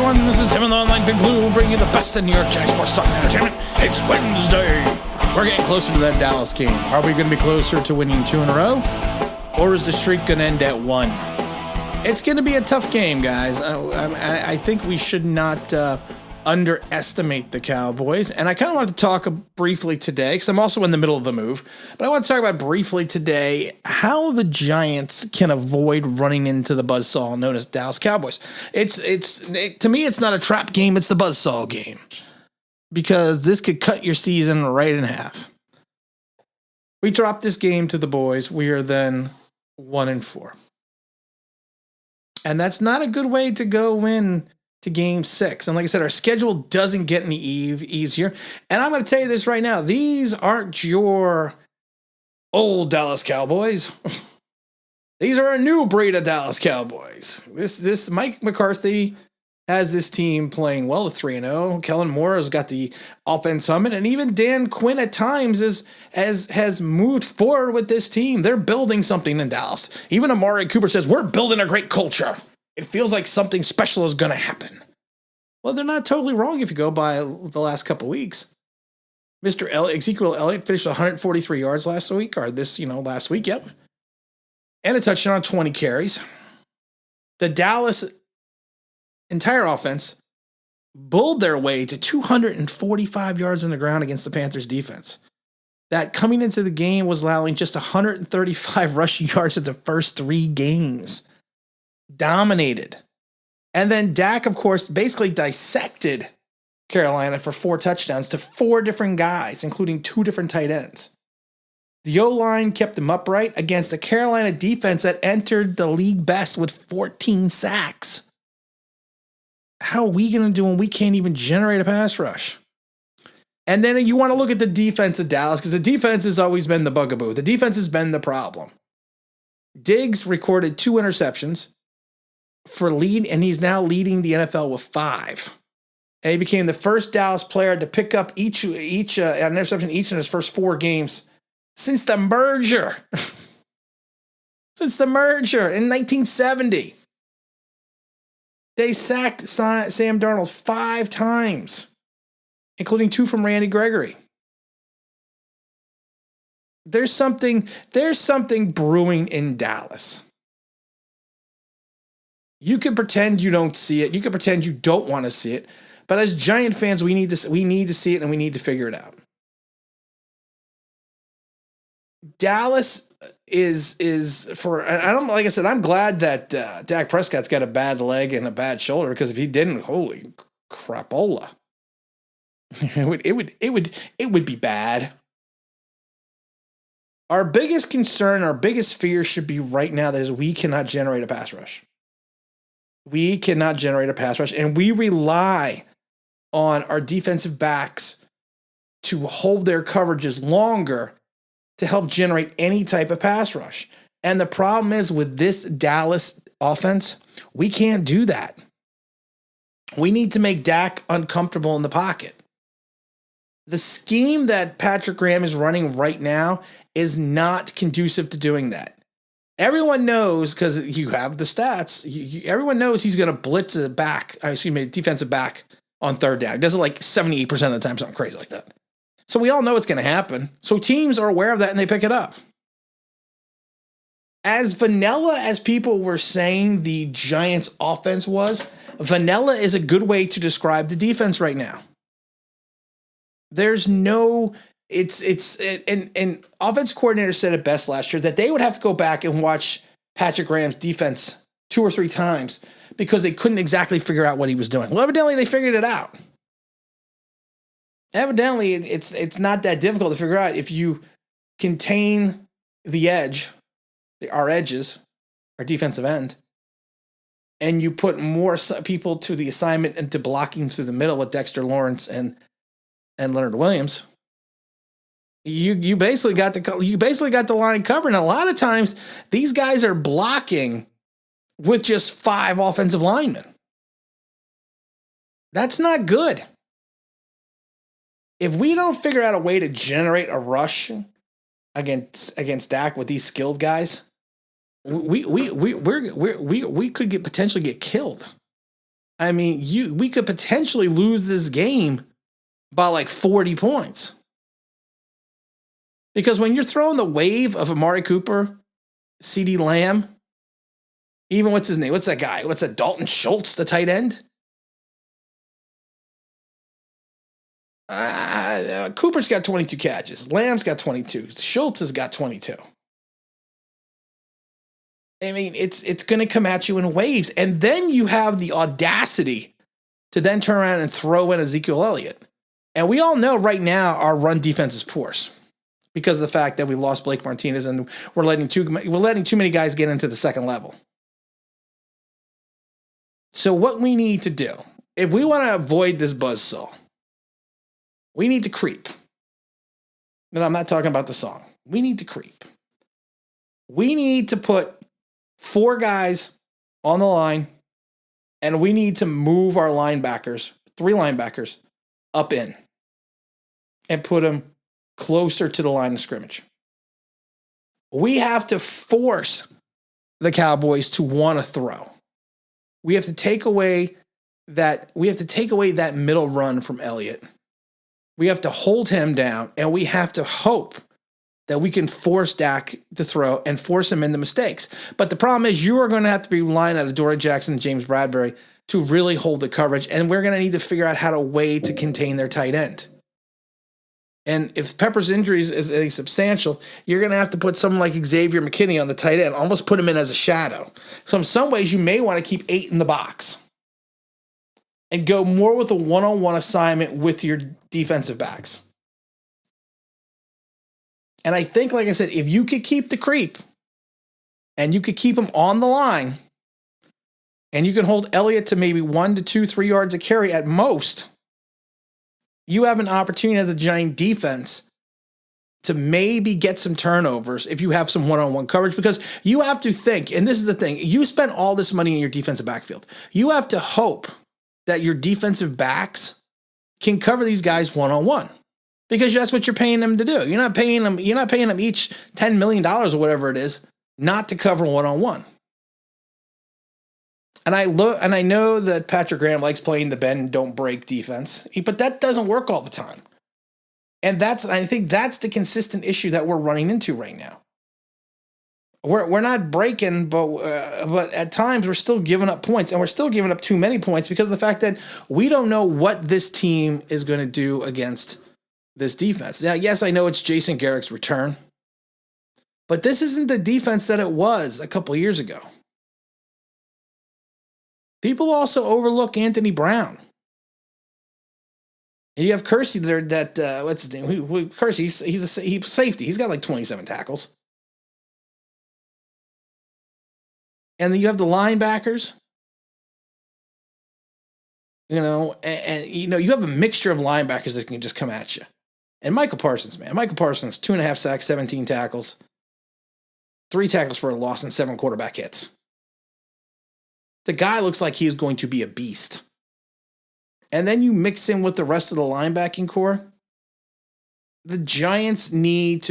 everyone. This is Tim in the Online Big Blue, bringing you the best in New York Giants sports talk and entertainment. It's Wednesday. We're getting closer to that Dallas game. Are we going to be closer to winning 2 in a row? Or is the streak going to end at 1? It's going to be a tough game, guys. I think we should not underestimate the Cowboys. And I kind of wanted to talk briefly today, because I'm also in the middle of the move. But I want to talk about briefly today how the Giants can avoid running into the buzzsaw known as Dallas Cowboys. To me, it's not a trap game. It's the buzzsaw game. Because this could cut your season right in half. We drop this game to the boys. We are then 1-4. And that's not a good way to go in to game 6. And like I said, our schedule doesn't get any easier. And I'm going to tell you this right now. These aren't your old Dallas Cowboys. These are a new breed of Dallas Cowboys. This Mike McCarthy has this team playing well at 3-0. Kellen Moore has got the offense humming, and even Dan Quinn at times has moved forward with this team. They're building something in Dallas. Even Amari Cooper says, we're building a great culture. It feels like something special is going to happen. Well, they're not totally wrong if you go by the last couple weeks. Ezekiel Elliott finished 143 yards last week, last week, yep. And a touchdown on 20 carries. The Dallas entire offense bulled their way to 245 yards on the ground against the Panthers defense. That coming into the game was allowing just 135 rushing yards at the first 3 games. Dominated. And then Dak, of course, basically dissected Carolina for 4 touchdowns to 4 different guys, including 2 different tight ends. The O-line kept him upright against a Carolina defense that entered the league best with 14 sacks. How are we going to do when we can't even generate a pass rush? And then you want to look at the defense of Dallas, because the defense has always been the bugaboo. The defense has been the problem. Diggs recorded 2 interceptions and he's now leading the NFL with 5. And he became the first Dallas player to pick up each an interception each in his first 4 games since the merger. Since the merger in 1970. They sacked Sam Darnold 5 times, including 2 from Randy Gregory. There's something brewing in Dallas. You can pretend you don't see it. You can pretend you don't want to see it. But as Giant fans, we need to see it, and we need to figure it out. Dallas is for, like I said, I'm glad that Dak Prescott's got a bad leg and a bad shoulder, because if he didn't, holy crapola. It would be bad. Our biggest concern, our biggest fear should be right now that is we cannot generate a pass rush. We cannot generate a pass rush, and we rely on our defensive backs to hold their coverages longer to help generate any type of pass rush. And the problem is with this Dallas offense, we can't do that. We need to make Dak uncomfortable in the pocket. The scheme that Patrick Graham is running right now is not conducive to doing that. Everyone knows, because you have the stats, everyone knows he's going to blitz a defensive back on 3rd down. He does it like 78% of the time, something crazy like that. So we all know it's going to happen. So teams are aware of that and they pick it up. As vanilla as people were saying the Giants offense was, vanilla is a good way to describe the defense right now. There's no, and offense coordinator said it best last year that they would have to go back and watch Patrick Graham's defense 2 or 3 times because they couldn't exactly figure out what he was doing. Well, evidently they figured it out. Evidently, it's not that difficult to figure out if you contain the edge, our edges, our defensive end, and you put more people to the assignment and to blocking through the middle with Dexter Lawrence and Leonard Williams. You basically got the line covered. And a lot of times these guys are blocking with just 5 offensive linemen. That's not good. If we don't figure out a way to generate a rush against Dak with these skilled guys, we could potentially get killed. I mean, we could potentially lose this game by like 40 points. Because when you're throwing the wave of Amari Cooper, CeeDee Lamb, even what's his name? What's that guy? What's that? Dalton Schultz, the tight end? Cooper's got 22 catches. Lamb's got 22. Schultz has got 22. I mean, it's going to come at you in waves. And then you have the audacity to then turn around and throw in Ezekiel Elliott. And we all know right now our run defense is porous because of the fact that we lost Blake Martinez and we're letting too many guys get into the second level. So what we need to do, if we want to avoid this buzzsaw, we need to creep. And I'm not talking about the song. We need to creep. We need to put 4 guys on the line, and we need to move our linebackers, 3 linebackers, up in and put them closer to the line of scrimmage. We have to force the Cowboys to want to throw. We have to take away that middle run from Elliott. We have to hold him down, and we have to hope that we can force Dak to throw and force him into mistakes. But the problem is you are going to have to be relying on Adoree Jackson and James Bradbury to really hold the coverage, and we're going to need to figure out how to contain their tight end. And if Pepper's injuries is any substantial, you're going to have to put someone like Xavier McKinney on the tight end, almost put him in as a shadow. So in some ways, you may want to keep 8 in the box and go more with a one-on-one assignment with your defensive backs. And I think, like I said, if you could keep the creep and you could keep him on the line and you can hold Elliott to maybe 1 to 2, 3 yards a carry at most, you have an opportunity as a Giant defense to maybe get some turnovers if you have some one-on-one coverage, because you have to think, and this is the thing, you spent all this money in your defensive backfield. You have to hope that your defensive backs can cover these guys one-on-one, because that's what you're paying them to do. You're not paying them each $10 million or whatever it is not to cover one-on-one. And I know that Patrick Graham likes playing the bend and don't break defense, but that doesn't work all the time. And I think that's the consistent issue that we're running into right now. We're not breaking, but at times we're still giving up points, and we're still giving up too many points because of the fact that we don't know what this team is going to do against this defense. Now, yes, I know it's Jason Garrick's return, but this isn't the defense that it was a couple years ago. People also overlook Anthony Brown. And you have Kersey there that, what's his name? Kersey, he's a safety. He's got like 27 tackles. And then you have the linebackers. You know, and you have a mixture of linebackers that can just come at you. And Michael Parsons, 2.5 sacks, 17 tackles, 3 tackles for a loss, and 7 quarterback hits. The guy looks like he is going to be a beast. And then you mix in with the rest of the linebacking core. The Giants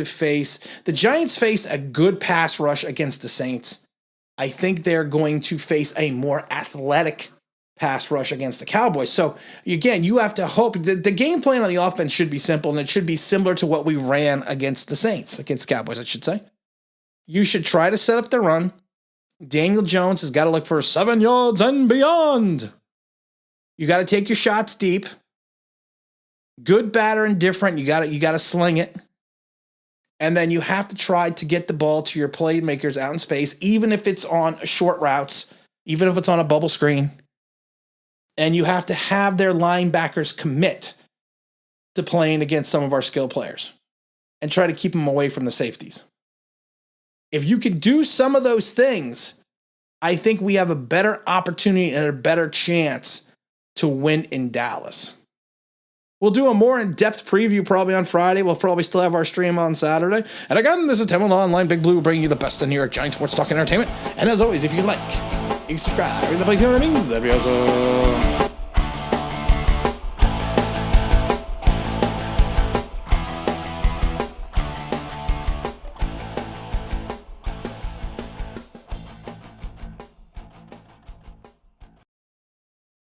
faced a good pass rush against the Saints. I think they're going to face a more athletic pass rush against the Cowboys. So, again, you have to hope. The game plan on the offense should be simple, and it should be similar to what we ran against the Saints, against Cowboys, I should say. You should try to set up the run. Daniel Jones has got to look for 7 yards and beyond. You got to take your shots deep. Good, bad, or indifferent. You got to sling it. And then you have to try to get the ball to your playmakers out in space, even if it's on short routes, even if it's on a bubble screen. And you have to have their linebackers commit to playing against some of our skill players and try to keep them away from the safeties. If you can do some of those things, I think we have a better opportunity and a better chance to win in Dallas. We'll do a more in-depth preview probably on Friday. We'll probably still have our stream on Saturday. And again, this is Tim with Online Big Blue, bringing you the best of New York Giants sports talk and entertainment. And as always, if you like, you can subscribe. That'd be awesome.